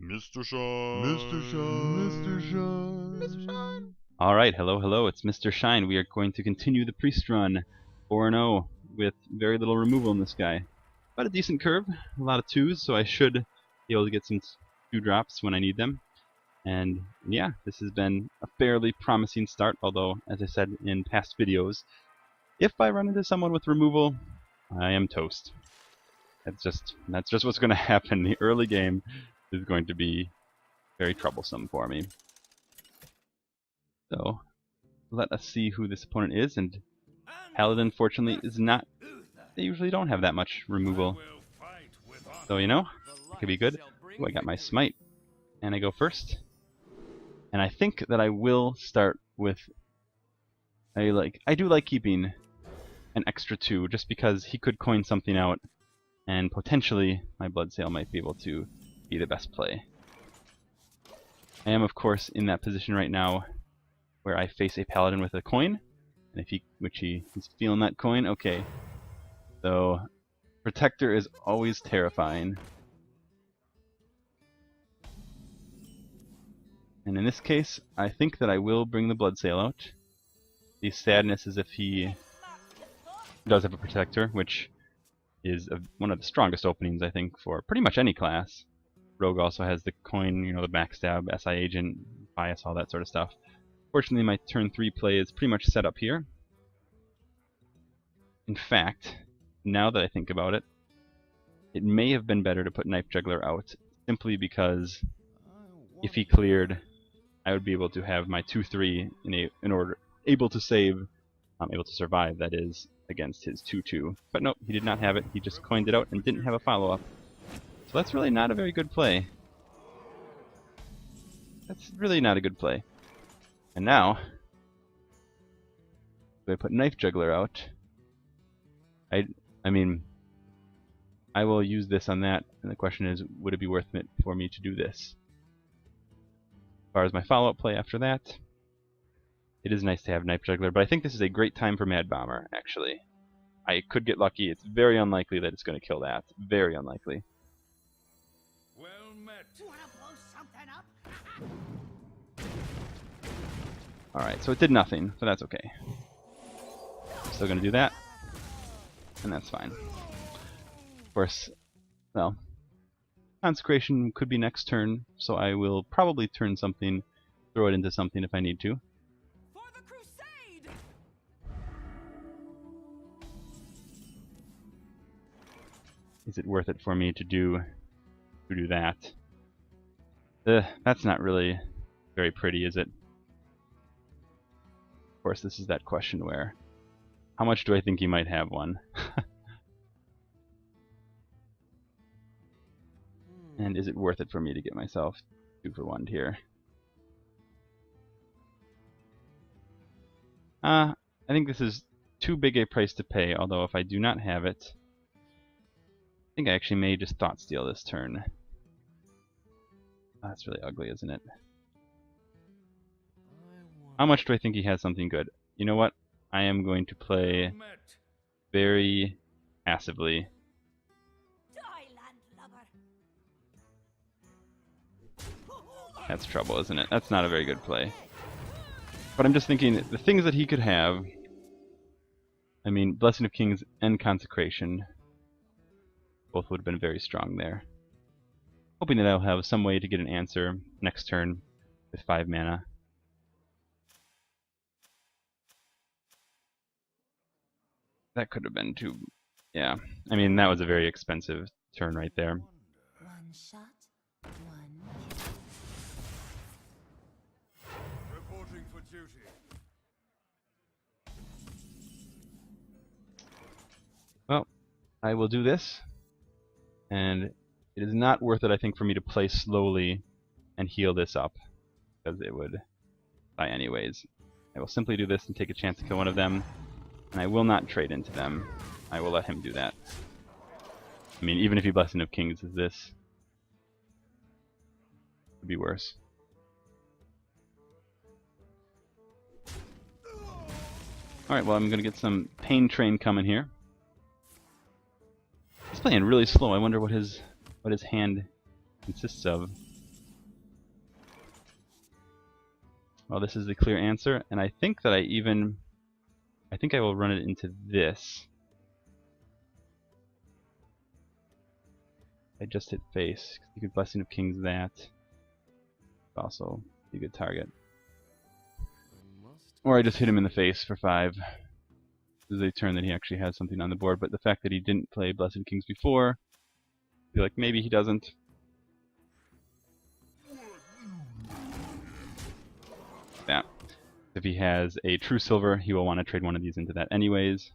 MrShine. MrShine. Alright, hello, it's MrShine. We are going to continue the priest run 4-0 with very little removal in this guy. But a decent curve, a lot of 2s, so I should be able to get some 2 drops when I need them. And yeah, this has been a fairly promising start, although, as I said in past videos, if I run into someone with removal, I am toast. That's just what's going to happen. The early game is going to be very troublesome for me. So, let us see who this opponent is, and Paladin, fortunately, is not... They usually don't have that much removal. So, you know, it could be good. Ooh, I got my smite. And I go first. And I think that I will start with... I do like keeping an extra 2, just because he could coin something out, and potentially my Bloodsail might be able to be the best play. I am, of course, in that position right now where I face a Paladin with a coin, and if he's feeling that coin, okay. So, Protector is always terrifying. And in this case, I think that I will bring the Bloodsail out. The sadness is if he does have a Protector, which is one of the strongest openings, I think, for pretty much any class. Rogue also has the coin, you know, the backstab, SI agent, bias, all that sort of stuff. Fortunately, my turn 3 play is pretty much set up here. In fact, now that I think about it, it may have been better to put Knife Juggler out, simply because if he cleared, I would be able to have my 2-3 in order, able to save, able to survive, that is, against his 2-2. But nope, he did not have it. He just coined it out and didn't have a follow-up. So that's really not a very good play. That's really not a good play. And now, do I put Knife Juggler out? I mean, I will use this on that, and the question is, would it be worth it for me to do this? As far as my follow-up play after that, it is nice to have Knife Juggler, but I think this is a great time for Mad Bomber, actually. I could get lucky. It's very unlikely that it's going to kill that. Very unlikely. Well met. Alright, so it did nothing, but that's okay. Still going to do that, and that's fine. Of course, well, Consecration could be next turn, so I will probably turn something, throw it into something if I need to. For the crusade! Is it worth it for me to do that? That's not really very pretty, is it? Of course, this is that question where, how much do I think he might have one? And is it worth it for me to get myself 2-for-1 here? I think this is too big a price to pay, although if I do not have it, I think I actually may just Thought Steal this turn. That's really ugly, isn't it? How much do I think he has something good? You know what? I am going to play very passively. That's trouble, isn't it? That's not a very good play. But I'm just thinking, the things that he could have... I mean, Blessing of Kings and Consecration both would have been very strong there. Hoping that I'll have some way to get an answer next turn with 5 mana. That could have been too... Yeah, I mean, that was a very expensive turn right there. One shot, one. Reporting for duty. Well, I will do this, and it is not worth it, I think, for me to play slowly and heal this up, because it would die anyways. I will simply do this and take a chance to kill one of them, and I will not trade into them. I will let him do that. I mean, even if he Blessing of Kings is this, it would be worse. Alright, well, I'm going to get some Pain Train coming here. He's playing really slow. I wonder what his hand consists of. well, this is the clear answer, and I think that I will run it into this. I just hit face. You could Blessing of Kings that. Also be a good target. Or I just hit him in the face for 5. This is a turn that he actually has something on the board, but the fact that he didn't play Blessed of Kings before, I feel like maybe he doesn't. Yeah. If he has a true silver, he will want to trade one of these into that anyways.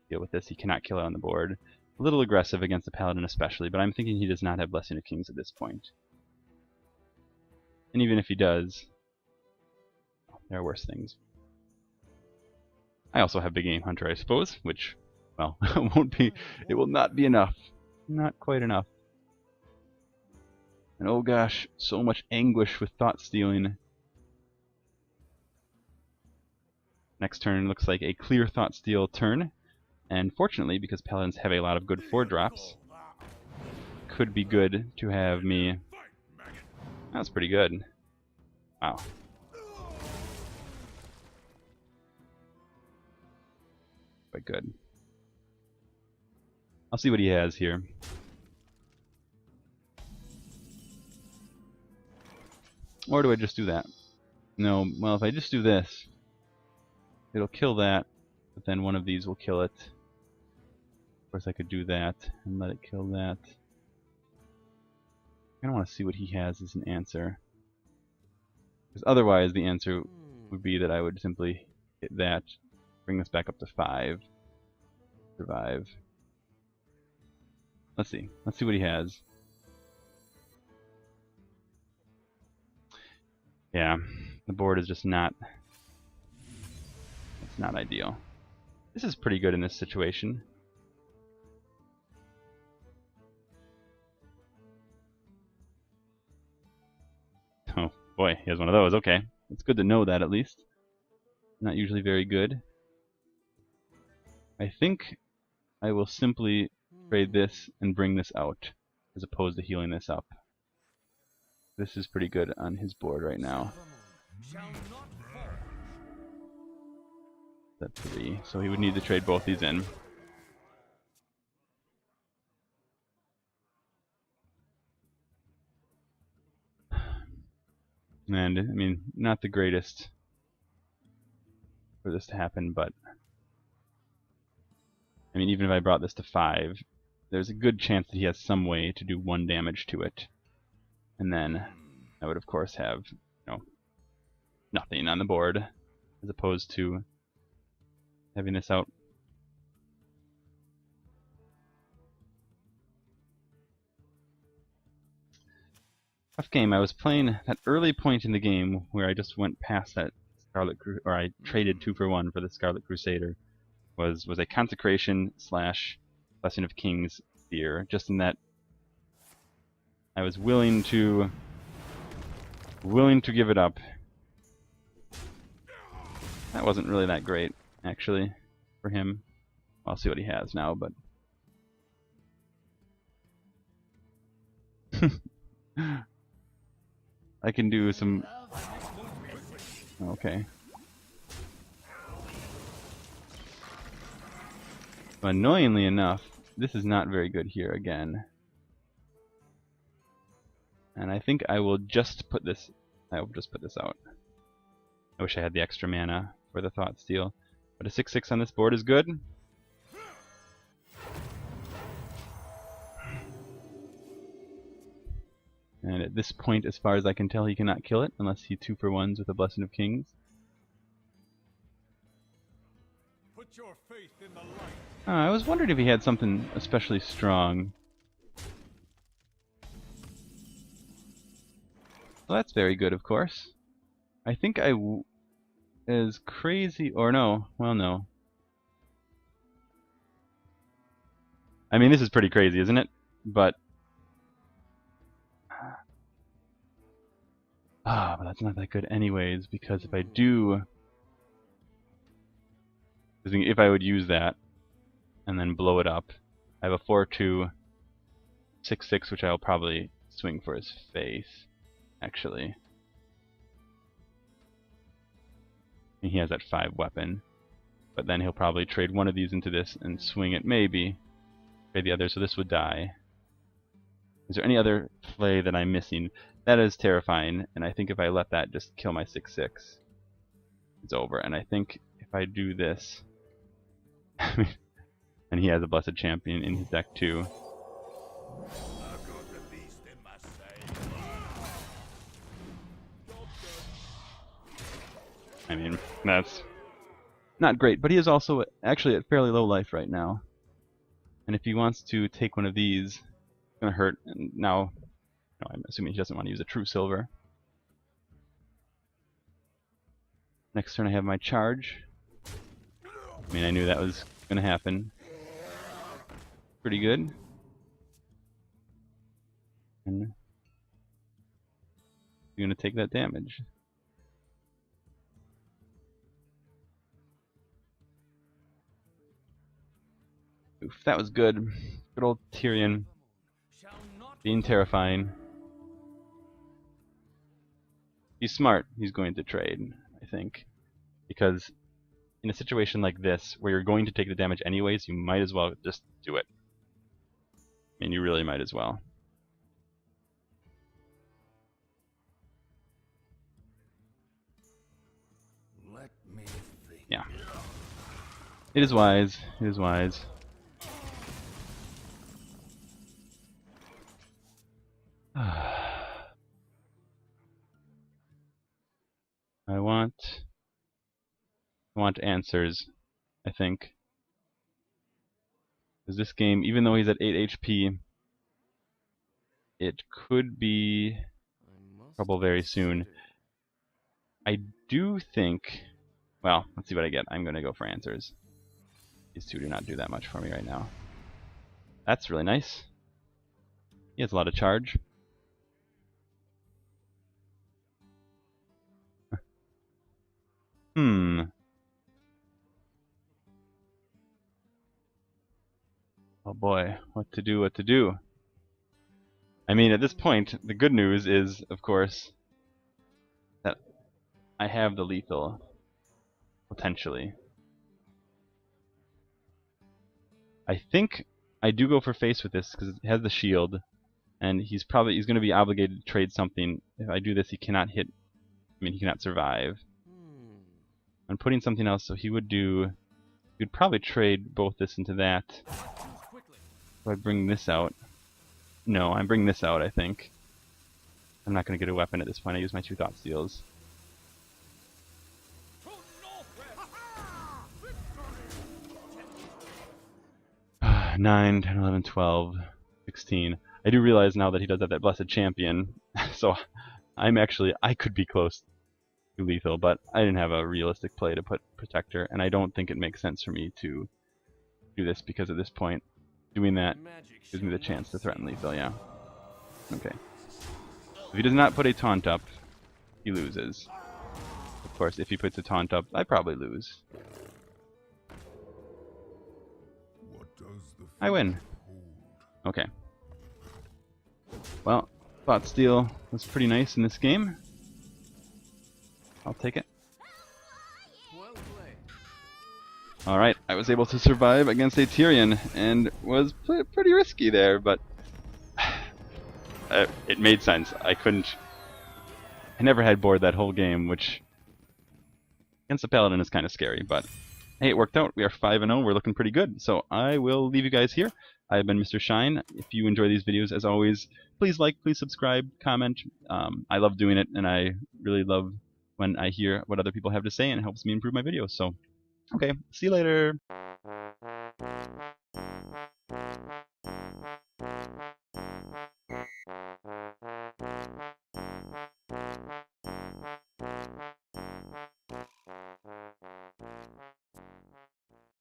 Deal with this. He cannot kill it on the board. A little aggressive against the Paladin especially, but I'm thinking he does not have Blessing of Kings at this point. And even if he does, there are worse things. I also have Big Game Hunter, I suppose, which, well, it will not be enough. Not quite enough. And oh gosh, so much anguish with Thought Stealing. Next turn looks like a clear Thought Steal turn. And fortunately, because Paladins have a lot of good 4-drops, could be good to have me... That's pretty good. Wow. Quite good. I'll see what he has here. Or do I just do that? No, well, if I just do this, it'll kill that, but then one of these will kill it. Of course, I could do that and let it kill that. I don't want to see what he has as an answer. Because otherwise, the answer would be that I would simply hit that, bring this back up to 5, survive. Let's see. Let's see what he has. Yeah, the board is just not... It's not ideal. This is pretty good in this situation. Oh boy, he has one of those. Okay, it's good to know that at least. Not usually very good. I think I will simply trade this and bring this out, as opposed to healing this up. This is pretty good on his board right now. That's 3, so he would need to trade both these in. And, I mean, not the greatest for this to happen, but... I mean, even if I brought this to 5, there's a good chance that he has some way to do 1 damage to it. And then I would, of course, have, you know, nothing on the board, as opposed to having this out. Tough game. I was playing that early point in the game where I just went past that or I traded 2 for 1 for the Scarlet Crusader. Was a consecration / Blessing of Kings fear. Just in that I was willing to give it up. That wasn't really that great, actually, for him. I'll see what he has now, but I can do some... Okay. But annoyingly enough, this is not very good here again. And I think I will just put this... I will just put this out. I wish I had the extra mana for the Thought Steal. But a 6/6 on this board is good. And at this point, as far as I can tell, he cannot kill it unless he 2 for 1s with a Blessing of Kings. Put your faith in the light. I was wondering if he had something especially strong. Well, that's very good, of course. I think is crazy, or no, well, no. I mean, this is pretty crazy, isn't it? But but that's not that good anyways, because if I do... If I would use that, and then blow it up, I have a 4/2, 6/6, which I'll probably swing for his face, actually. And he has that 5 weapon. But then he'll probably trade one of these into this and swing it maybe. Trade the other, so this would die. Is there any other play that I'm missing? That is terrifying, and I think if I let that just kill my 6/6, it's over. And I think if I do this, and he has a Blessed Champion in his deck too. I mean, that's not great, but he is also actually at fairly low life right now. And if he wants to take one of these, it's going to hurt. And now, no, I'm assuming he doesn't want to use a true silver. Next turn I have my charge. I mean, I knew that was going to happen. Pretty good. And you're going to take that damage. Oof, that was good. Good old Tirion. Being terrifying. He's smart. He's going to trade, I think. Because in a situation like this, where you're going to take the damage anyways, you might as well just do it. I mean, you really might as well. Let me think. Yeah. It is wise. It is wise. I want answers, I think. Because this game, even though he's at 8 HP, it could be trouble very soon. I do think, well, let's see what I get. I'm going to go for answers. These two do not do that much for me right now. That's really nice. He has a lot of charge. Oh boy, what to do, what to do. I mean, at this point, the good news is, of course, that I have the lethal, potentially. I think I do go for face with this because it has the shield, and he's going to be obligated to trade something. If I do this, he cannot hit. I mean, he cannot survive. I'm putting something else, so he would probably trade both this into that. Do I bring this out? No, I'm bringing this out, I think. I'm not going to get a weapon at this point. I use my 2 Thought Steals. Uh, 9, 10, 11, 12, 16. I do realize now that he does have that Blessed Champion, so I could be close to lethal, but I didn't have a realistic play to put Protector, and I don't think it makes sense for me to do this because at this point, doing that gives me the chance to threaten lethal, yeah. Okay. If he does not put a taunt up, he loses. Of course, if he puts a taunt up, I probably lose. I win. Okay. Well, Thought Steal was pretty nice in this game. I'll take it. Alright, I was able to survive against a Tirion, and was pretty risky there, but it made sense. I never had board that whole game, which against the Paladin is kind of scary, but hey, it worked out. We are 5-0, we're looking pretty good. So I will leave you guys here. I have been MrShine. If you enjoy these videos, as always, please like, please subscribe, comment. I love doing it, and I really love when I hear what other people have to say, and it helps me improve my videos. So, okay, see you later.